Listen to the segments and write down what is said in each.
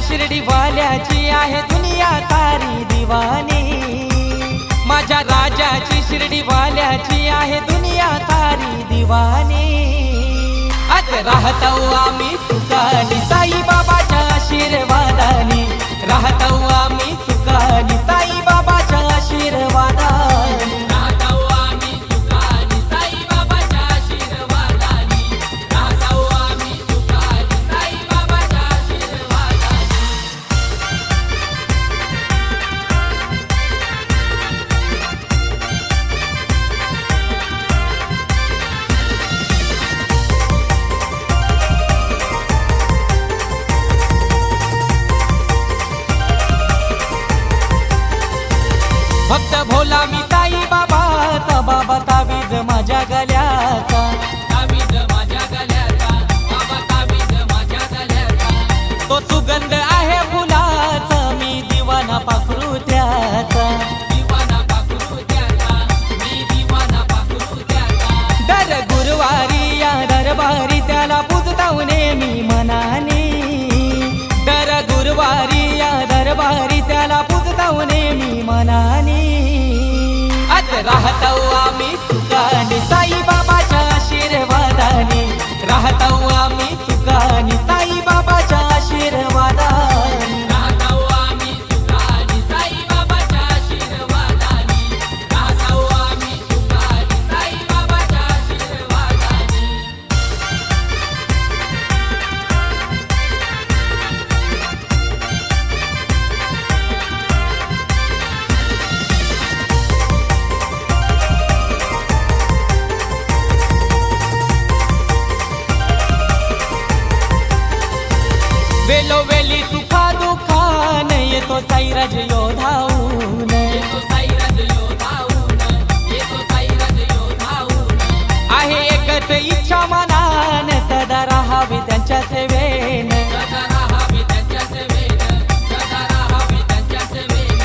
शिर्डी वाल्याची आहे दुनिया सारी दिवानी। माझ्या राजाची शिर्डी वाल्याची आहे दुनिया सारी दिवानी। आज राहतो आम्ही सुखानी साई बाबाच्या आशीर्वादानी, राहतो आम्ही सुखानी साई बाबाच्या आशीर्वादानी। भक्त भोला मी साई बाबाचा, बाबा तावीज माझ्या गल्याचा, तावीज माझ्या गल्याचा, बाबा तावीज माझ्या गल्याचा। तो सुगंध आहे फुलाचा, मी दिवाना पाखरू त्याचा, दिवाना पाखरू त्याचा, मी दिवाना पाखरू त्याचा। दर गुरुवारी या दरबारी त्याला पूजताव नेहमी मनाने, दर गुरुवारी या दरबारी त्याला पूजताव नेहमी मनाने। आज राहतो आम्ही सुखानी साई बाबाच्या आशीर्वादाने, राहतो आम्ही सुखानी साई बाबाच्या आशीर्वादाने। राहतो आम्ही सुखानी साई बाबाच्या आशीर्वादाने, राहतो आम्ही सुखानी साई बाबाच्या आशीर्वादाने। वेलोवेली सुखा दुखान येतो साईराज योधाऊन, येतो साईराज योधाऊन, येतो साईराज योधाऊन। आहे एकच इच्छा मनान, सदा राहावे त्यांच्या सेवेन, सदा राहावे त्यांच्या सेवेन, सदा राहावे त्यांच्या सेवेन।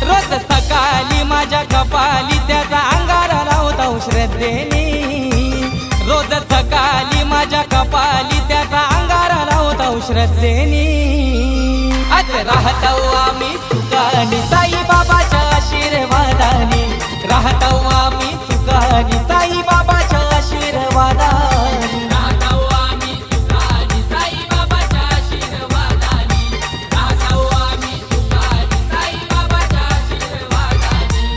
रोज सकाळी माझ्या कपाली त्याचा अंगारा लावतो श्रद्धेने, रोज सकाळी माझ्या कपाली त्याचा अंगारा लावतो श्रद्धेने। आज राहतो आम्ही सुखानी साई बाबाच्या आशीर्वादाने, राहतो आम्ही सुखानी साई बाबाच्या आशीर्वादाने। राहतो आम्ही सुखानी साई बाबाच्या आशीर्वादाने, राहतो आम्ही सुखानी साई बाबाच्या आशीर्वादाने।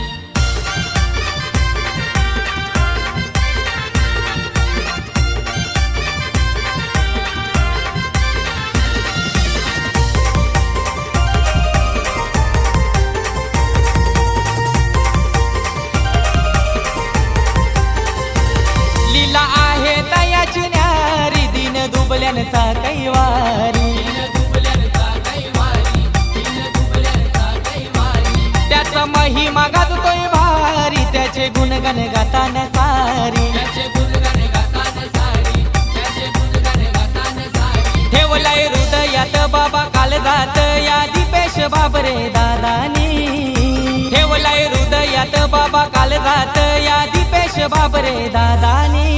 लीला आहे दयाची न्यारी, दिन दुबल्यांचा कैवारी, दिन दुबल्यांचा कैवारी, दिन द्याचा कैवारी। त्याचा महिमा गाजतोय भारी, त्याचे गुणगान गाताना सारी, त्याचे गुणगान गाताना सारी, त्याचे गुणगान गाताना सारी। ठेवलाय हृदयात बाबा काळजात या दीपेश बाबरे दादानी, ठेवलाय हृदयात बाबा काळजात या दीपेश बाबरे दादानी।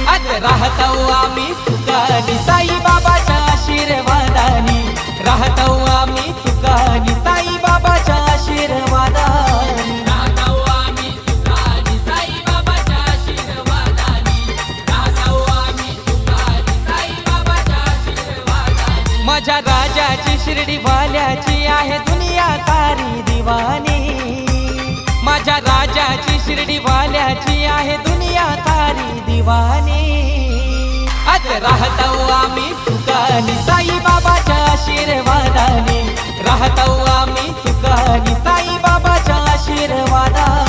आज राहतो आम्ही सुखानी साई बाबाच्या आशीर्वादानी, राहतो आम्ही सुखानी साई बाबाच्या आशीर्वादानी। राहतो आम्ही सुखानी साई बाबाच्या आशीर्वादाने, राहतो आम्ही सुखानी साई बाबाच्या आशीर्वादाने। माझ्या राजाची शिर्डी वाल्याची आहे दुनिया सारी दिवानी, माझ्या राजाची शिर्डी वाल्याची आहे दुनिया सारी दिवानी। आज राहतो आम्ही सुखानी साई बाबाच्या आशीर्वादाने, राहतो आम्ही सुखानी साई बाबाच्या आशीर्वादाने।